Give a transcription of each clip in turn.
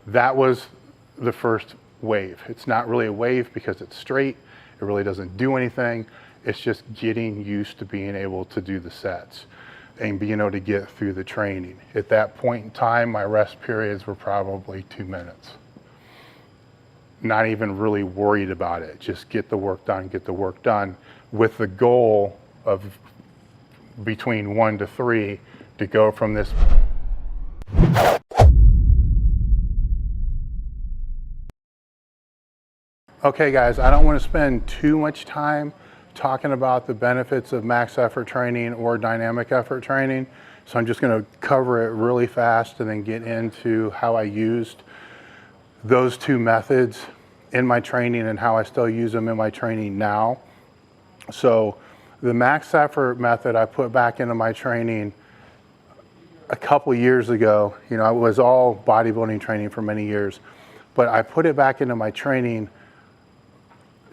That was the first wave. It's not really a wave because it's straight. It really doesn't do anything. It's just getting used to being able to do the sets and being able to get through the training. At that point in time, my rest periods were probably 2 minutes. Not even really worried about it. Just get the work done, with the goal of between 1 to 3 to go from this. Okay guys, I don't want to spend too much time talking about the benefits of max effort training or dynamic effort training. So I'm just going to cover it really fast and then get into how I used those two methods in my training and how I still use them in my training now. So the max effort method I put back into my training a couple years ago. You know, it was all bodybuilding training for many years, but I put it back into my training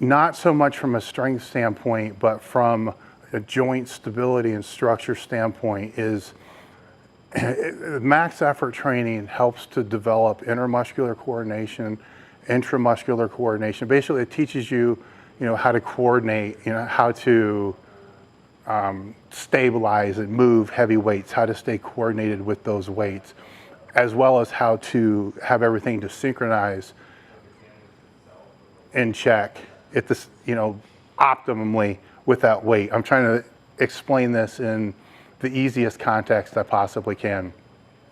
not so much from a strength standpoint, but from a joint stability and structure standpoint. Is max effort training helps to develop intermuscular coordination, intramuscular coordination. Basically, it teaches you, how to coordinate, how to stabilize and move heavy weights, how to stay coordinated with those weights, as well as how to have everything to synchronize in check at this, optimally with that weight. I'm trying to explain this in the easiest context I possibly can.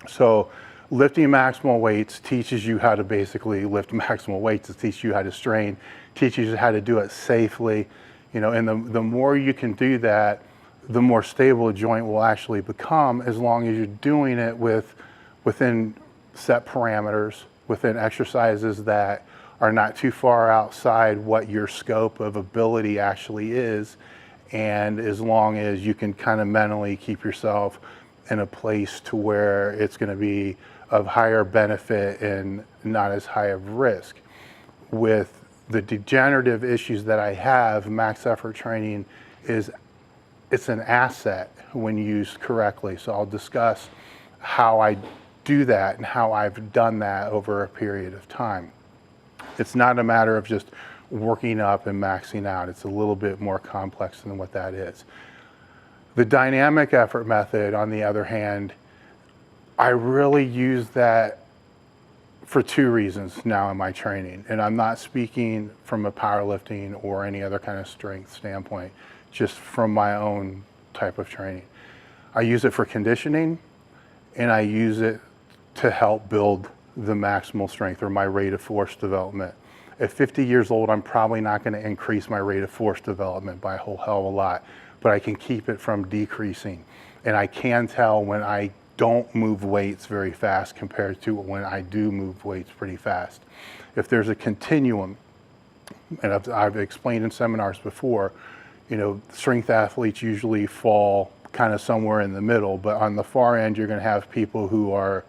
So lifting maximal weights teaches you how to basically lift maximal weights. It teaches you how to strain, teaches you how to do it safely, and the more you can do that, the more stable a joint will actually become, as long as you're doing it within set parameters, within exercises that are not too far outside what your scope of ability actually is, and as long as you can kind of mentally keep yourself in a place to where it's going to be of higher benefit and not as high of risk. With the degenerative issues that I have, max effort training it's an asset when used correctly. So I'll discuss how I do that and how I've done that over a period of time. It's not a matter of just working up and maxing out. It's a little bit more complex than what that is. The dynamic effort method, on the other hand, I really use that for two reasons now in my training. And I'm not speaking from a powerlifting or any other kind of strength standpoint, just from my own type of training. I use it for conditioning, and I use it to help build the maximal strength or my rate of force development. At 50 years old, I'm probably not going to increase my rate of force development by a whole hell of a lot, but I can keep it from decreasing. And I can tell when I don't move weights very fast compared to when I do move weights pretty fast. If there's a continuum, and I've explained in seminars before, strength athletes usually fall kind of somewhere in the middle, but on the far end, you're going to have people who are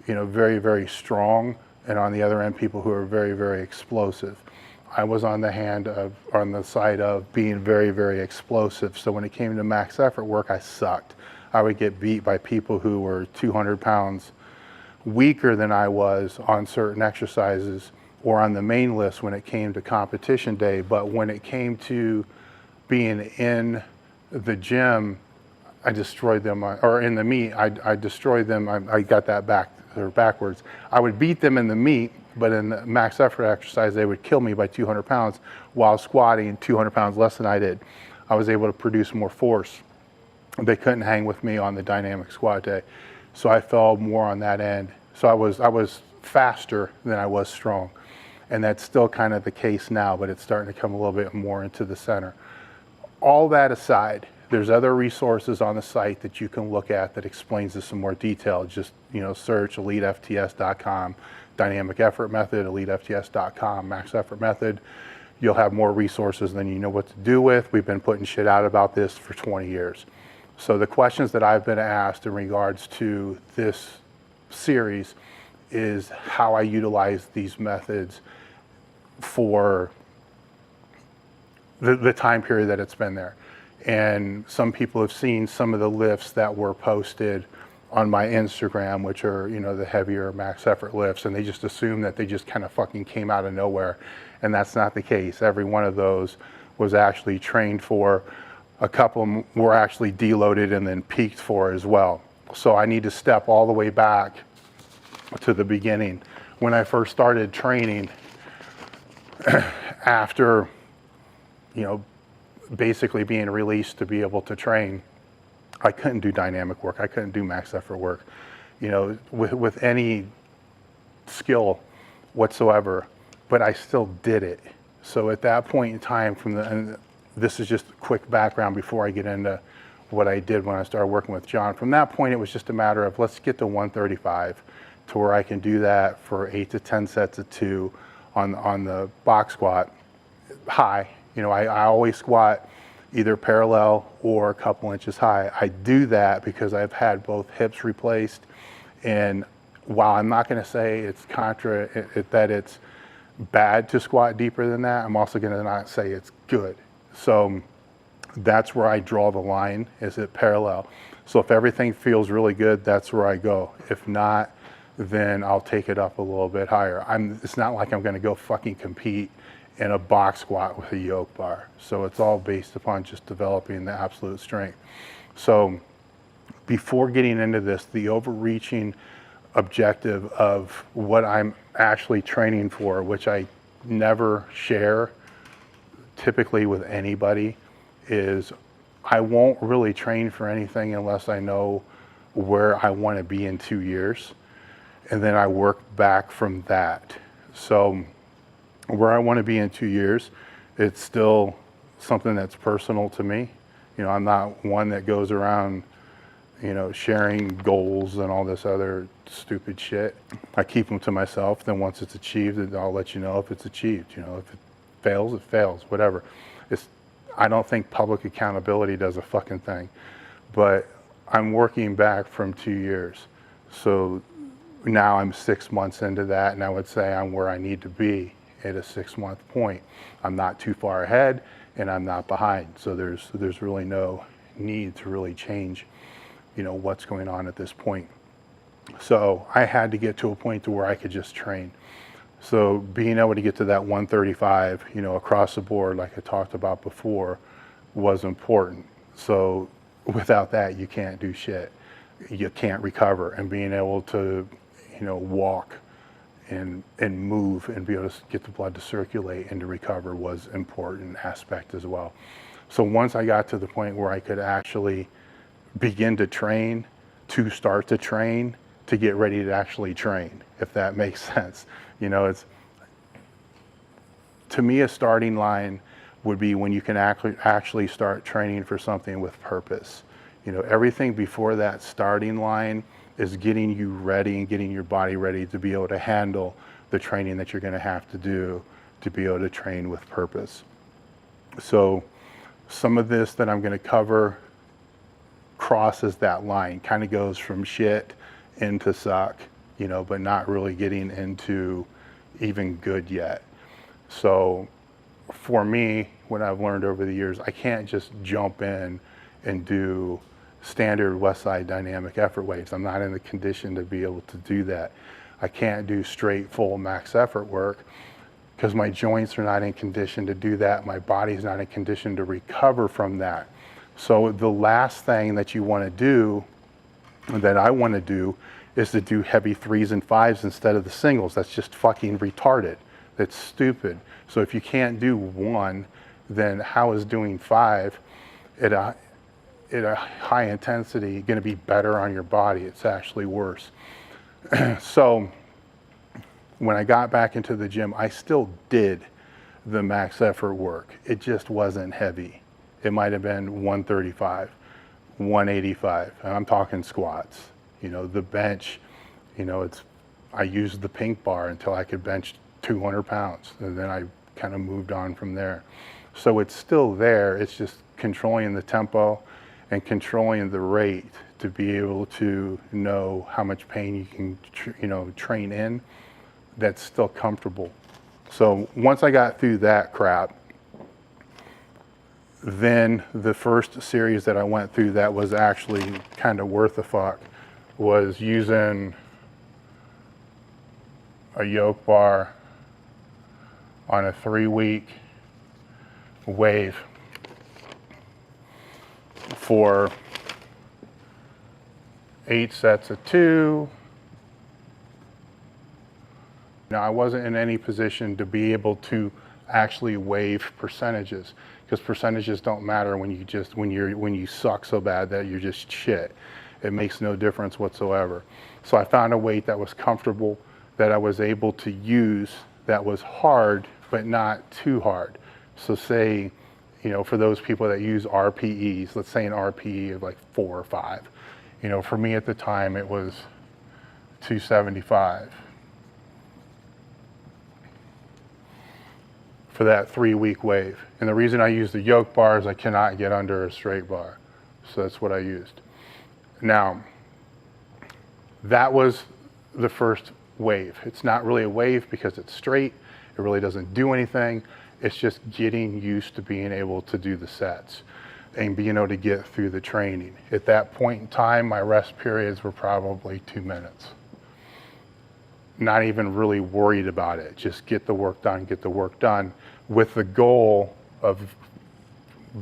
very, very strong, and on the other end, people who are very, very explosive. I was on the side of being very, very explosive. So when it came to max effort work, I sucked. I would get beat by people who were 200 pounds weaker than I was on certain exercises or on the main list when it came to competition day. But when it came to being in the gym, I destroyed them, or in the meet, I destroyed them. I got that backwards. I would beat them in the meet, but in the max effort exercise, they would kill me by 200 pounds while squatting 200 pounds less than I did. I was able to produce more force. They couldn't hang with me on the dynamic squat day. So I fell more on that end. So I was faster than I was strong. And that's still kind of the case now, but it's starting to come a little bit more into the center. All that aside, there's other resources on the site that you can look at that explains this in more detail. Just, search elitefts.com, dynamic effort method, elitefts.com, max effort method. You'll have more resources than you know what to do with. We've been putting shit out about this for 20 years. So the questions that I've been asked in regards to this series is how I utilize these methods for the time period that it's been there. And some people have seen some of the lifts that were posted on my Instagram, which are, you know, the heavier max effort lifts, and they just assume that they just kind of fucking came out of nowhere. And that's not the case. Every one of those was actually trained for. A couple were actually deloaded and then peaked for as well. So I need to step all the way back to the beginning. When I first started training, after, you know, basically being released to be able to train, I couldn't do dynamic work. I couldn't do max effort work, you know, with any skill whatsoever, but I still did it. So at that point in time, and this is just a quick background before I get into what I did when I started working with John. From that point, it was just a matter of, let's get to 135 to where I can do that for 8 to 10 sets of 2 on the box squat high. You know, I always squat either parallel or a couple inches high. I do that because I've had both hips replaced, and while I'm not going to say it's that it's bad to squat deeper than that, I'm also going to not say it's good. So that's where I draw the line, is it parallel. So if everything feels really good, that's where I go. If not, then I'll take it up a little bit higher. It's not like I'm going to go fucking compete in a box squat with a yoke bar. So it's all based upon just developing the absolute strength. So before getting into this, the overreaching objective of what I'm actually training for, which I never share typically with anybody, is I won't really train for anything unless I know where I want to be in 2 years. And then I work back from that. So where I want to be in 2 years, it's still something that's personal to me. You know, I'm not one that goes around, you know, sharing goals and all this other stupid shit. I keep them to myself. Then once it's achieved, I'll let you know if it's achieved. You know, if it fails, it fails, whatever. I don't think public accountability does a fucking thing. But I'm working back from 2 years. So now I'm 6 months into that, and I would say I'm where I need to be at a 6-month point. I'm not too far ahead, and I'm not behind. So there's really no need to really change, you know, what's going on at this point. So I had to get to a point to where I could just train. So being able to get to that 135, you know, across the board, like I talked about before, was important. So without that, you can't do shit. You can't recover. And being able to, you know, walk and move and be able to get the blood to circulate and to recover was an important aspect as well. So once I got to the point where I could actually begin to train, to start to train, to get ready to actually train, if that makes sense. You know, it's, to me, a starting line would be when you can actually start training for something with purpose. You know, everything before that starting line is getting you ready and getting your body ready to be able to handle the training that you're going to have to do to be able to train with purpose. So some of this that I'm going to cover crosses that line, kind of goes from shit into suck, you know, but not really getting into even good yet. So for me, what I've learned over the years, I can't just jump in and do standard West Side dynamic effort weights. I'm not in the condition to be able to do that. I can't do straight full max effort work because my joints are not in condition to do that. My body's not in condition to recover from that. So the last thing that you want to do, that I want to do, is to do heavy 3s and 5s instead of the singles. That's just fucking retarded. That's stupid. So if you can't do 1, then how is doing 5 at a high intensity going to be better on your body? It's actually worse. So when I got back into the gym, I still did the max effort work. It just wasn't heavy. It might have been 135, 185. And I'm talking squats. You know, the bench, you know, I used the pink bar until I could bench 200 pounds. And then I kind of moved on from there. So it's still there. It's just controlling the tempo and controlling the rate to be able to know how much pain you can, train in that's still comfortable. So once I got through that crap, then the first series that I went through that was actually kind of worth a fuck was using a yoke bar on a 3-week wave for 8 sets of 2. Now, I wasn't in any position to be able to actually waive percentages, because percentages don't matter when you suck so bad that you're just shit. It makes no difference whatsoever. So I found a weight that was comfortable, that I was able to use, that was hard but not too hard. So say, you know, for those people that use RPEs, let's say an RPE of like 4 or 5. You know, for me at the time it was 275. For that 3-week wave. And the reason I use the yoke bar is I cannot get under a straight bar. So that's what I used. Now, that was the first wave. It's not really a wave because it's straight. It really doesn't do anything. It's just getting used to being able to do the sets and being able to get through the training. At that point in time, my rest periods were probably 2 minutes. Not even really worried about it. Just get the work done, with the goal of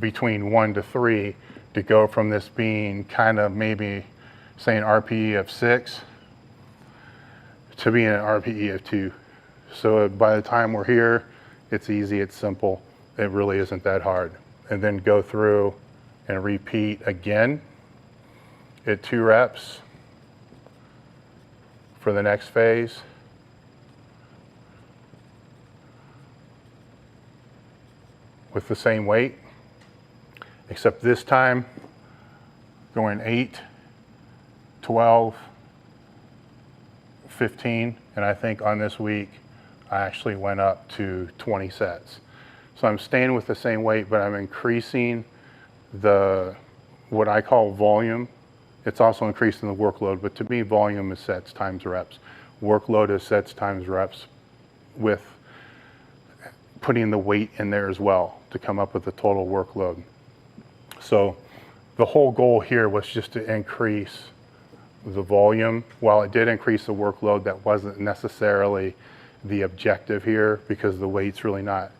between 1 to 3 to go from this being kind of maybe say an RPE of 6 to being an RPE of 2. So by the time we're here, it's easy, it's simple. It really isn't that hard. And then go through and repeat again at 2 reps for the next phase. With the same weight, except this time going 8, 12, 15, and I think on this week I actually went up to 20 sets. So I'm staying with the same weight, but I'm increasing the, what I call volume. It's also increasing the workload, but to me volume is sets times reps. Workload is sets times reps, with putting the weight in there as well to come up with the total workload. So the whole goal here was just to increase the volume. While it did increase the workload, that wasn't necessarily the objective here, because the weight's really not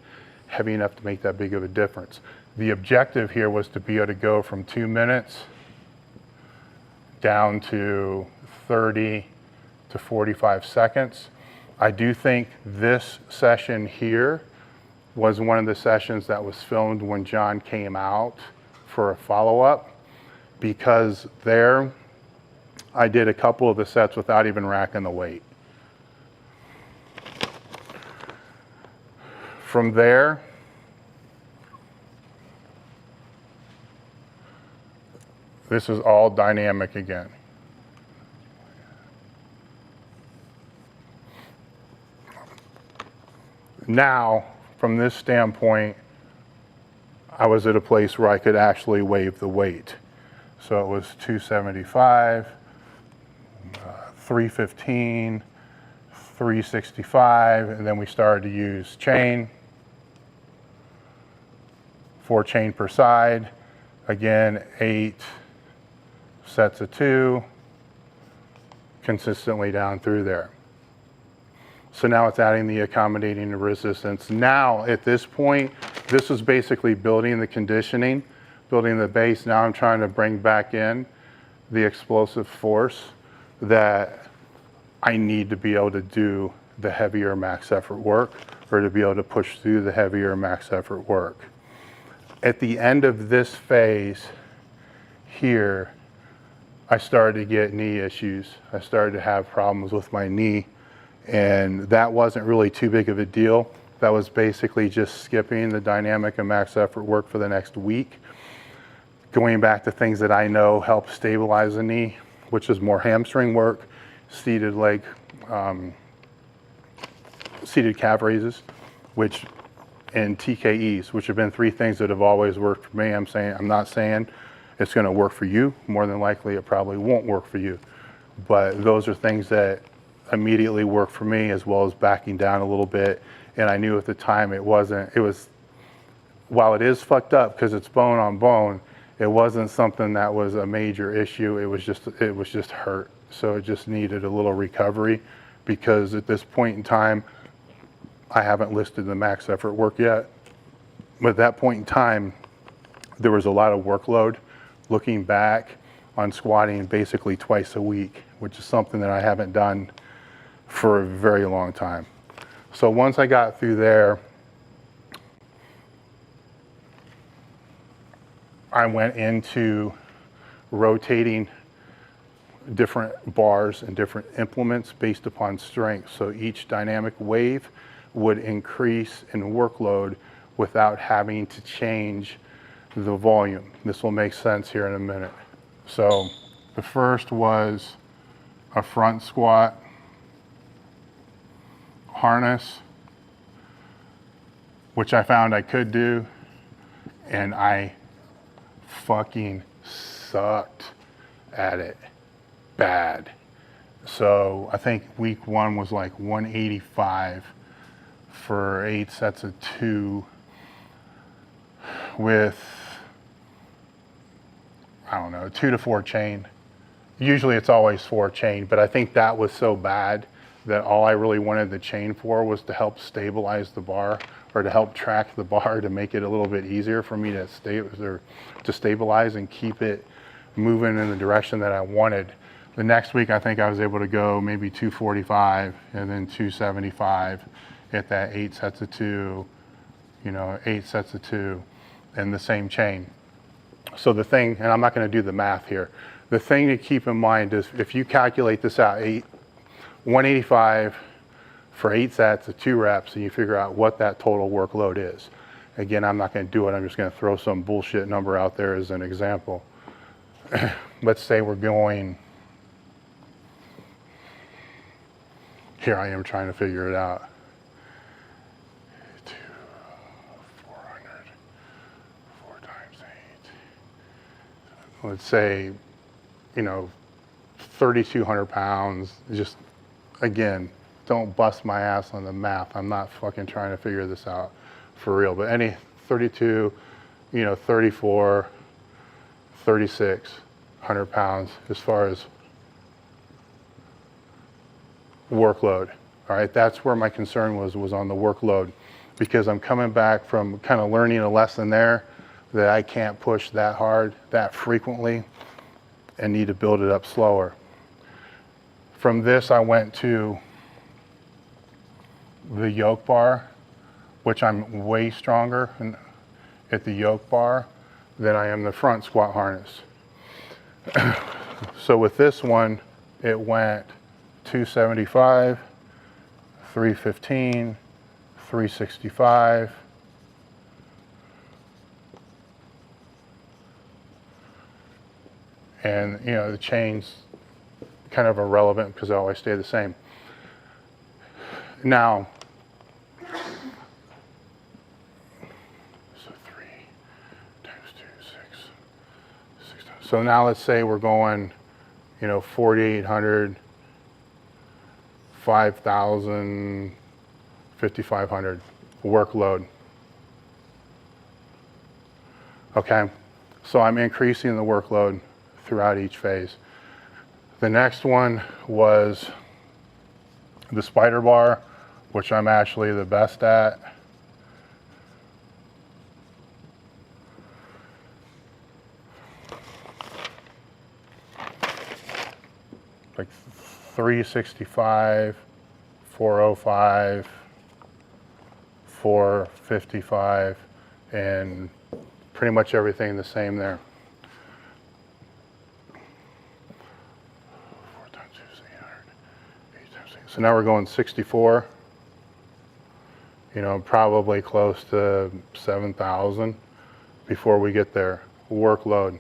heavy enough to make that big of a difference. The objective here was to be able to go from 2 minutes down to 30 to 45 seconds. I do think this session here was one of the sessions that was filmed when John came out for a follow-up, because there I did a couple of the sets without even racking the weight. From there, this is all dynamic again. Now, from this standpoint, I was at a place where I could actually waive the weight. So it was 275, 315, 365, and then we started to use chain, 4 chain per side. Again, 8 sets of 2, consistently down through there. So now it's adding the accommodating the resistance. Now at this point, this is basically building the conditioning, building the base. Now I'm trying to bring back in the explosive force that I need to be able to do the heavier max effort work, or to be able to push through the heavier max effort work. At the end of this phase here, I started to get knee issues. I started to have problems with my knee. And that wasn't really too big of a deal. That was basically just skipping the dynamic and max effort work for the next week. Going back to things that I know help stabilize the knee, which is more hamstring work, seated leg, seated calf raises, and TKEs, which have been 3 things that have always worked for me. I'm not saying it's gonna work for you. More than likely, it probably won't work for you. But those are things that immediately worked for me, as well as backing down a little bit. And I knew at the time while it is fucked up because it's bone on bone, it wasn't something that was a major issue. It was just hurt. so it just needed a little recovery, because at this point in time, I haven't listed the max effort work yet. But at that point in time, there was a lot of workload. Looking back on squatting basically twice a week, which is something that I haven't done for a very long time. So once I got through there, I went into rotating different bars and different implements based upon strength. So each dynamic wave would increase in workload without having to change the volume. This will make sense here in a minute. So the first was a front squat harness, which I found I could do, and I fucking sucked at it bad. So I think week 1 was like 185 for 8 sets of 2 with, I don't know, 2 to 4 chain. Usually it's always 4 chain, but I think that was so bad that all I really wanted the chain for was to help stabilize the bar, or to help track the bar, to make it a little bit easier for me to stabilize and keep it moving in the direction that I wanted. The next week, I think I was able to go maybe 245 and then 275 at that 8 sets of 2, 8 sets of 2, and the same chain. So the thing, and I'm not going to do the math here, the thing to keep in mind is if you calculate this out, 185 for 8 sets of 2 reps, and you figure out what that total workload is. Again, I'm not going to do it. I'm just going to throw some bullshit number out there as an example. Let's say we're going, here I am trying to figure it out. 400, 4 times 8. Let's say, 3,200 pounds. Just, again, don't bust my ass on the math. I'm not fucking trying to figure this out for real. But any 32, 34, 3,600 pounds as far as workload. All right, that's where my concern was on the workload, because I'm coming back from kind of learning a lesson there that I can't push that hard, that frequently, and need to build it up slower. From this, I went to the Yoke Bar, which I'm way stronger at the Yoke Bar than I am the front squat harness. So with this one, it went 275, 315, 365, and the chain's kind of irrelevant because they always stay the same. Now, so 3 times 2, 6 times. So now let's say we're going, 4,800, 5,000, 5,500 workload. Okay, so I'm increasing the workload throughout each phase. The next one was the spider bar, which I'm actually the best at. Like 365, 405, 455, and pretty much everything the same there. 4 times 2 is 800, 8 times 6. So now we're going 64. Probably close to 7,000 before we get there. Workload.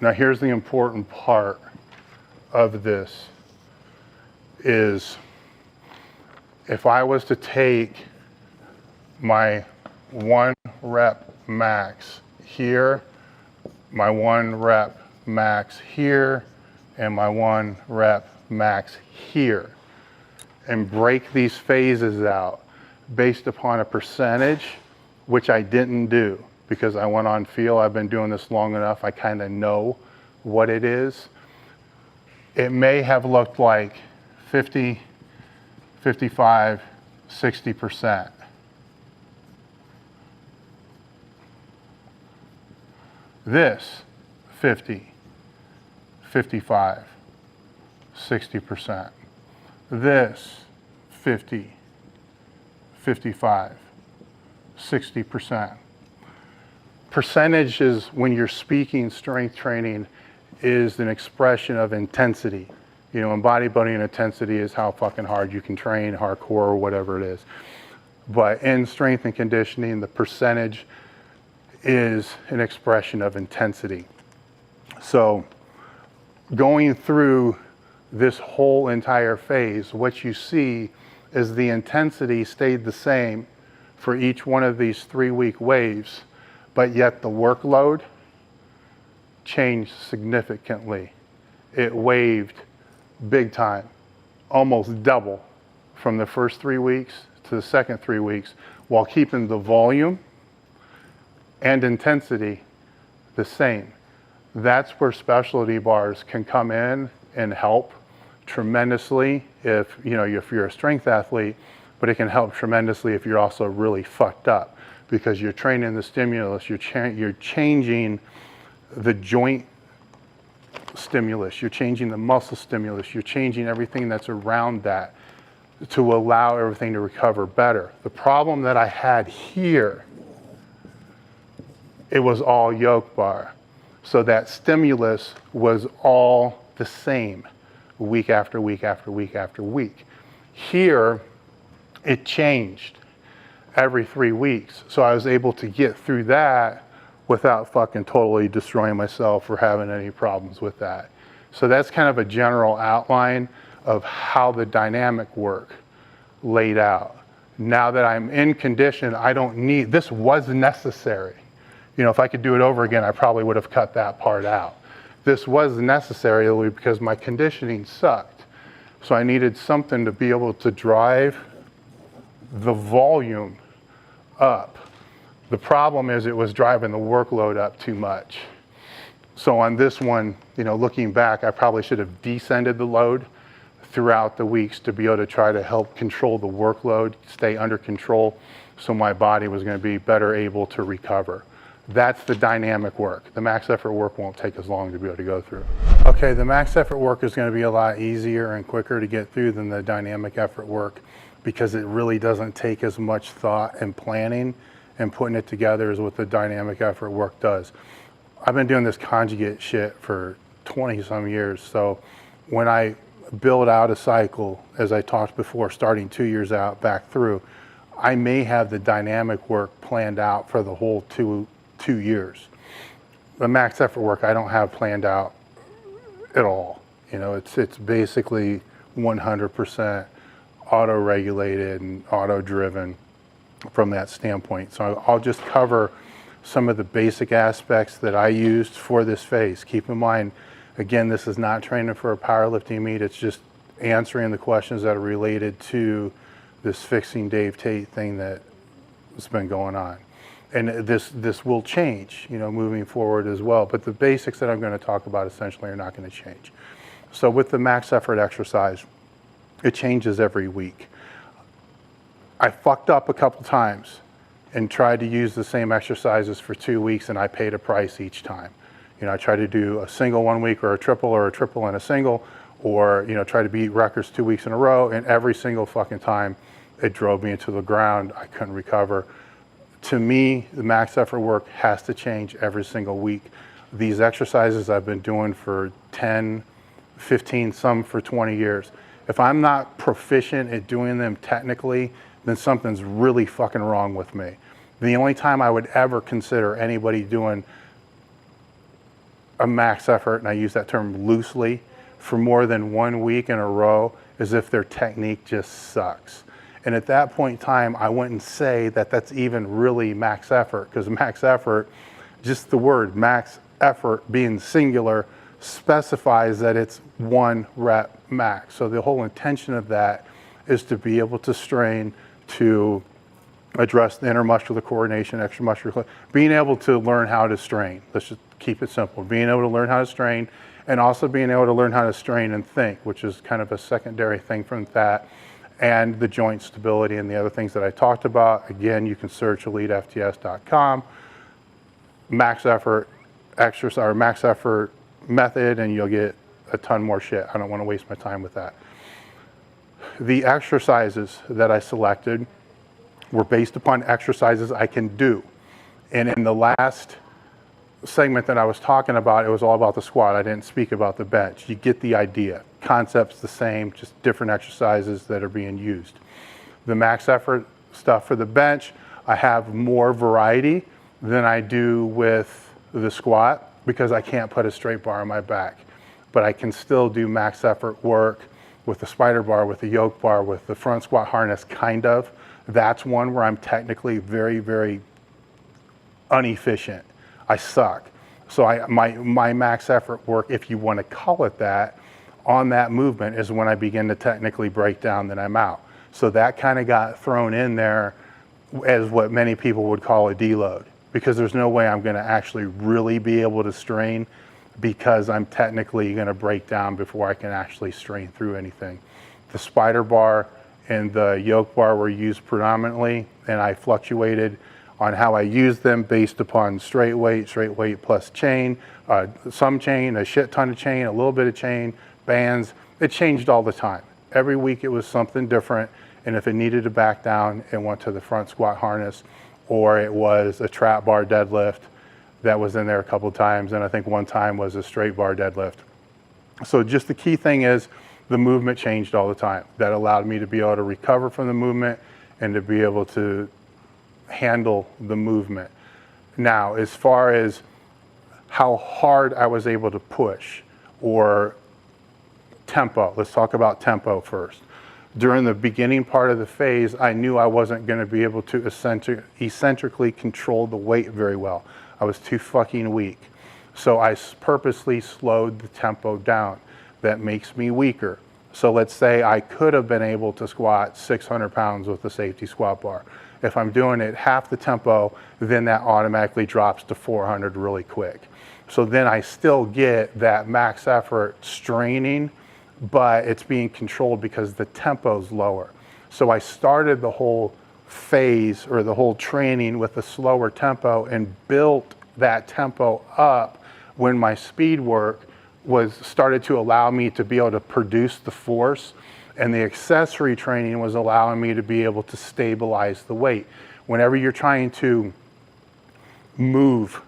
Now here's the important part of this is if I was to take my 1 rep max here, my 1 rep max here, and my 1 rep max here, and break these phases out based upon a percentage, which I didn't do because I went on feel. I've been doing this long enough. I kind of know what it is. it may have looked like 50, 55, 60%. This, 50, 55, 60%. This, 50, 55, 60%. Percentages when you're speaking strength training is an expression of intensity. You know, in bodybuilding, intensity is how fucking hard you can train, hardcore or whatever it is. But in strength and conditioning, the percentage is an expression of intensity. So going through this whole entire phase, what you see is the intensity stayed the same for each one of these 3-week waves, but yet the workload changed significantly. It waved big time, almost double from the first 3 weeks to the second 3 weeks, while keeping the volume and intensity the same. That's where specialty bars can come in and help tremendously if you're a strength athlete, but it can help tremendously if you're also really fucked up, because you're training the stimulus, you're changing the joint stimulus, you're changing the muscle stimulus, you're changing everything that's around that to allow everything to recover better. The problem that I had here, it was all yoke bar. So that stimulus was all the same week after week after week after week. Here, it changed every 3 weeks. So I was able to get through that without fucking totally destroying myself or having any problems with that. So that's kind of a general outline of how the dynamic work laid out. Now that I'm in condition, I don't need, this was necessary. You know, if I could do it over again, I probably would have cut that part out. This was necessary because my conditioning sucked. So I needed something to be able to drive the volume up. The problem is it was driving the workload up too much. So on this one, you know, looking back, I probably should have descended the load throughout the weeks to be able to try to help control the workload, stay under control, so my body was going to be better able to recover. That's the dynamic work. The max effort work won't take as long to be able to go through. Okay, the max effort work is going to be a lot easier and quicker to get through than the dynamic effort work, because it really doesn't take as much thought and planning and putting it together as what the dynamic effort work does. I've been doing this conjugate shit for 20 some years. So when I build out a cycle, as I talked before, starting 2 years out back through, I may have the dynamic work planned out for the whole two years. The max effort work I don't have planned out at all. You know, it's basically 100% auto-regulated and auto-driven from that standpoint. So I'll just cover some of the basic aspects that I used for this phase. Keep in mind, again, this is not training for a powerlifting meet. It's just answering the questions that are related to this fixing Dave Tate thing that's been going on. And this will change, you know, moving forward as well. But the basics that I'm going to talk about essentially are not going to change. So with the max effort exercise, it changes every week. I fucked up a couple times and tried to use the same exercises for 2 weeks, and I paid a price each time. You know, I tried to do a single 1 week or a triple and a single, or, you know, try to beat records 2 weeks in a row, and every single fucking time it drove me into the ground. I couldn't recover. To me, the max effort work has to change every single week. These exercises I've been doing for 10, 15, some for 20 years. If I'm not proficient at doing them technically, then something's really fucking wrong with me. The only time I would ever consider anybody doing a max effort, and I use that term loosely, for more than 1 week in a row is if their technique just sucks. And at that point in time, I wouldn't say that that's even really max effort, because max effort, just the word max effort being singular, specifies that it's 1 rep max. So the whole intention of that is to be able to strain to address the intermuscular coordination, extramuscular, being able to learn how to strain. Let's just keep it simple. Being able to learn how to strain and also being able to learn how to strain and think, which is kind of a secondary thing from that, and the joint stability and the other things that I talked about. Again, you can search elitefts.com, max effort exercise or max effort method, and you'll get a ton more shit. I don't want to waste my time with that. The exercises that I selected were based upon exercises I can do. And in the last segment that I was talking about, it was all about the squat. I didn't speak about the bench. You get the idea. Concept's the same, just different exercises that are being used. The max effort stuff for the bench, I have more variety than I do with the squat because I can't put a straight bar on my back. But I can still do max effort work with the spider bar, with the yoke bar, with the front squat harness, kind of. That's one where I'm technically very, very inefficient. I suck. So my max effort work, if you want to call it that, on that movement is when I begin to technically break down that I'm out. So that kind of got thrown in there as what many people would call a deload, because there's no way I'm going to actually really be able to strain because I'm technically going to break down before I can actually strain through anything. The spider bar and the yoke bar were used predominantly, and I fluctuated on how I use them based upon straight weight plus chain, some chain, a shit ton of chain, a little bit of chain, bands. It changed all the time. Every week it was something different, and if it needed to back down, it went to the front squat harness, or it was a trap bar deadlift that was in there a couple times, and I think one time was a straight bar deadlift. So just the key thing is the movement changed all the time. That allowed me to be able to recover from the movement and to be able to handle the movement. Now, as far as how hard I was able to push or tempo, let's talk about tempo first. During the beginning part of the phase, I knew I wasn't going to be able to eccentrically control the weight very well. I was too fucking weak. So I purposely slowed the tempo down. That makes me weaker. So let's say I could have been able to squat 600 pounds with the safety squat bar. If I'm doing it half the tempo, then that automatically drops to 400 really quick. So then I still get that max effort straining, but it's being controlled because the tempo's lower. So I started the whole phase or the whole training with a slower tempo and built that tempo up when my speed work started to allow me to be able to produce the force, and the accessory training was allowing me to be able to stabilize the weight. Whenever you're trying to move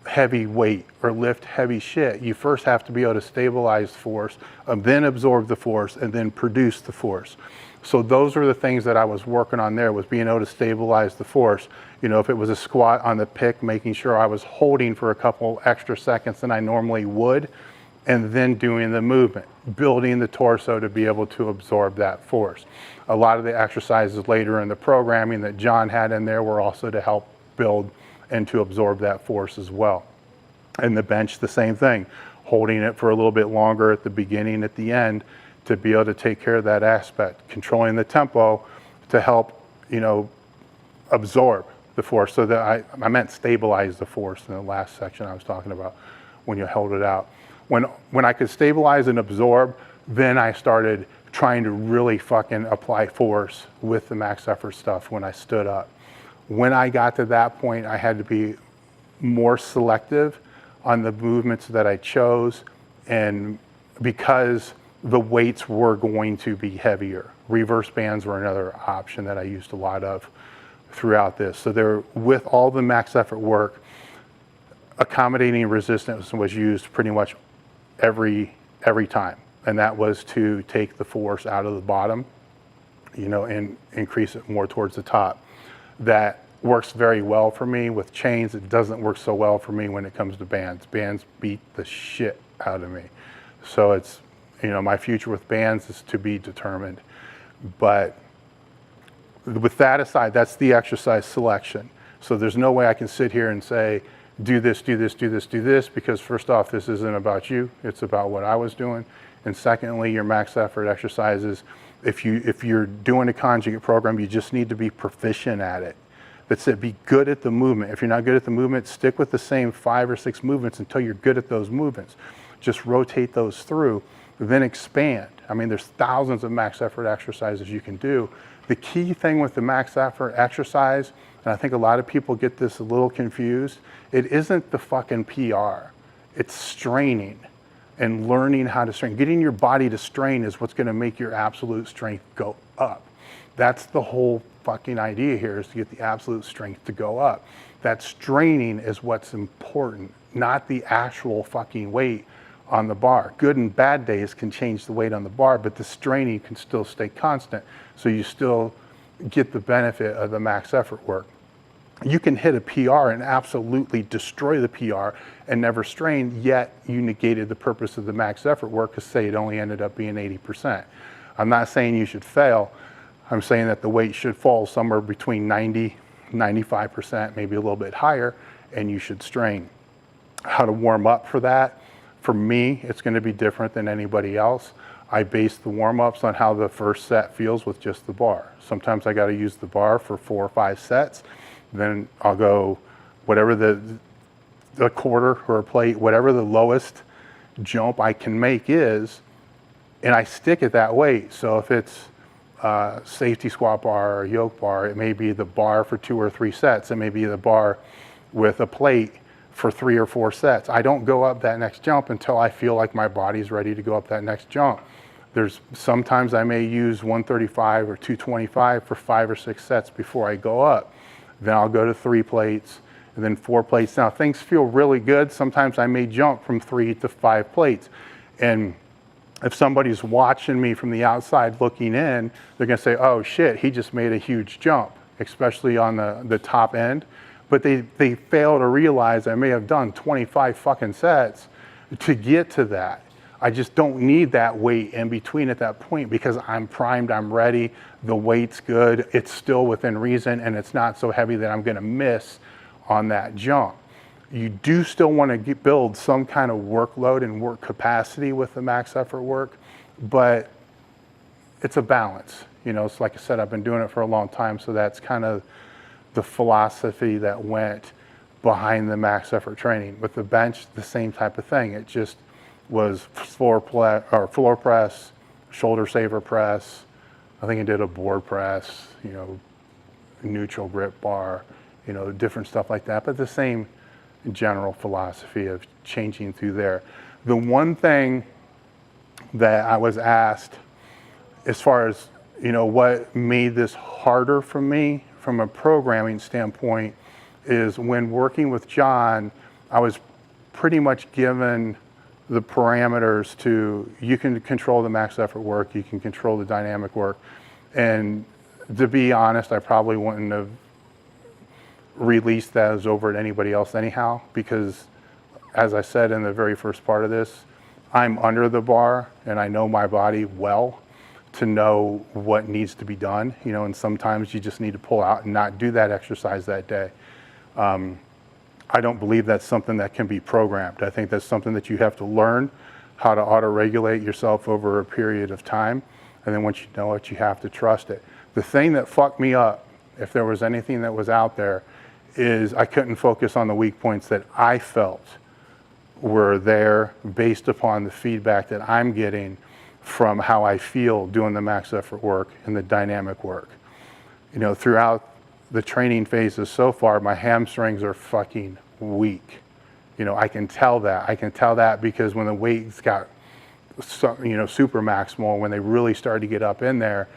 heavy weight or lift heavy shit, you first have to be able to stabilize the force, then absorb the force, and then produce the force. So those were the things that I was working on there, was being able to stabilize the force. You know, if it was a squat on the pick, making sure I was holding for a couple extra seconds than I normally would, and then doing the movement, building the torso to be able to absorb that force. A lot of the exercises later in the programming that John had in there were also to help build and to absorb that force as well. And the bench, the same thing, holding it for a little bit longer at the beginning, at the end, to be able to take care of that aspect, controlling the tempo to help, you know, absorb the force. So that I meant stabilize the force in the last section I was talking about when you held it out. When I could stabilize and absorb, then I started trying to really fucking apply force with the max effort stuff when I stood up. When I got to that point, I had to be more selective on the movements that I chose, and because the weights were going to be heavier. Reverse bands were another option that I used a lot of throughout this. So there, with all the max effort work, accommodating resistance was used pretty much every time, and that was to take the force out of the bottom, you know, and increase it more towards the top. That works very well for me with chains. It doesn't work so well for me when it comes to bands. Bands beat the shit out of me. So it's, you know, my future with bands is to be determined. But with that aside, that's the exercise selection. So there's no way I can sit here and say, do this, do this, do this, do this, because first off, this isn't about you. It's about what I was doing. And secondly, your max effort exercises, if you're doing a conjugate program, you just need to be proficient at it. That's it, be good at the movement. If you're not good at the movement, stick with the same 5 or 6 movements until you're good at those movements. just rotate those through, then expand. I mean, there's thousands of max effort exercises you can do. The key thing with the max effort exercise, and I think a lot of people get this a little confused, it isn't the fucking PR. It's straining and learning how to strain. Getting your body to strain is what's gonna make your absolute strength go up. That's the whole fucking idea here, is to get the absolute strength to go up. That straining is what's important, not the actual fucking weight on the bar. Good and bad days can change the weight on the bar, but the straining can still stay constant. So you still get the benefit of the max effort work. You can hit a PR and absolutely destroy the PR and never strain, yet you negated the purpose of the max effort work, because say it only ended up being 80%. I'm not saying you should fail. I'm saying that the weight should fall somewhere between 90, 95%, maybe a little bit higher, and you should strain. How to warm up for that? For me, it's going to be different than anybody else. I base the warm-ups on how the first set feels with just the bar. Sometimes I got to use the bar for 4 or 5 sets. Then I'll go whatever the quarter or a plate, whatever the lowest jump I can make is, and I stick at that weight. So if it's safety squat bar or yoke bar, it may be the bar for 2 or 3 sets. It may be the bar with a plate for 3 or 4 sets. I don't go up that next jump until I feel like my body's ready to go up that next jump. There's sometimes I may use 135 or 225 for 5 or 6 sets before I go up. Then I'll go to 3 plates and then 4 plates. Now things feel really good. Sometimes I may jump from 3 to 5 plates. And if somebody's watching me from the outside looking in, they're gonna say, oh shit, he just made a huge jump, especially on the top end. But they fail to realize I may have done 25 fucking sets to get to that. I just don't need that weight in between at that point, because I'm primed, I'm ready, the weight's good, it's still within reason, and it's not so heavy that I'm gonna miss on that jump. You do still wanna build some kind of workload and work capacity with the max effort work, but it's a balance. You know, it's like I said, I've been doing it for a long time, so that's kind of the philosophy that went behind the max effort training. With the bench, the same type of thing. It just was floor press, shoulder saver press. I think I did a board press, you know, neutral grip bar, you know, different stuff like that, but the same general philosophy of changing through there. The one thing that I was asked as far as, you know, what made this harder for me from a programming standpoint is when working with John, I was pretty much given the parameters to, you can control the max effort work, you can control the dynamic work. And to be honest, I probably wouldn't have released those over to anybody else anyhow, because as I said in the very first part of this, I'm under the bar and I know my body well to know what needs to be done, you know, and sometimes you just need to pull out and not do that exercise that day. I don't believe that's something that can be programmed. I think that's something that you have to learn how to auto-regulate yourself over a period of time. And then once you know it, you have to trust it. The thing that fucked me up, if there was anything that was out there, is I couldn't focus on the weak points that I felt were there based upon the feedback that I'm getting from how I feel doing the max effort work and the dynamic work. You know, throughout the training phases so far, my hamstrings are fucking weak. You know, I can tell that. I can tell that because when the weights got, you know, super maximal, when they really started to get up in there,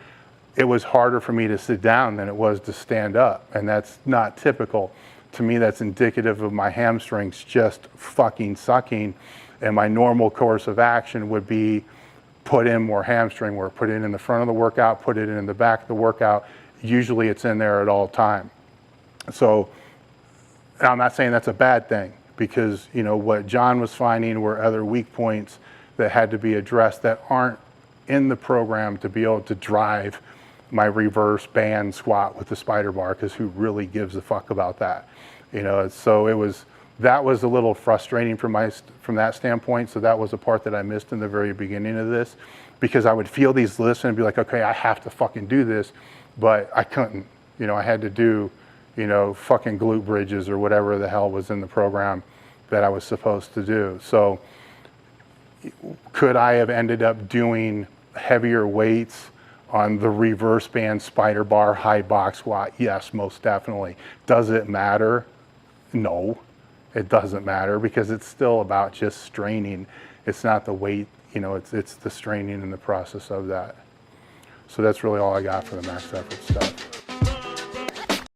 it was harder for me to sit down than it was to stand up. And that's not typical. To me, that's indicative of my hamstrings just fucking sucking. And my normal course of action would be put in more hamstring work, put it in the front of the workout, put it in the back of the workout. Usually it's in there at all time. So I'm not saying that's a bad thing, because, you know, what John was finding were other weak points that had to be addressed that aren't in the program to be able to drive my reverse band squat with the spider bar, because who really gives a fuck about that? You know, so that was a little frustrating from that standpoint. So that was a part that I missed in the very beginning of this, because I would feel these lists and be like, okay, I have to fucking do this, but I couldn't. You know, I had to do, you know, fucking glute bridges or whatever the hell was in the program that I was supposed to do. So Could I have ended up doing heavier weights on the reverse band spider bar high box squat? Yes, most definitely. Does it matter? No, it doesn't matter, because it's still about just straining. It's not the weight, it's the straining in the process of that. So that's really all I got for the max effort stuff.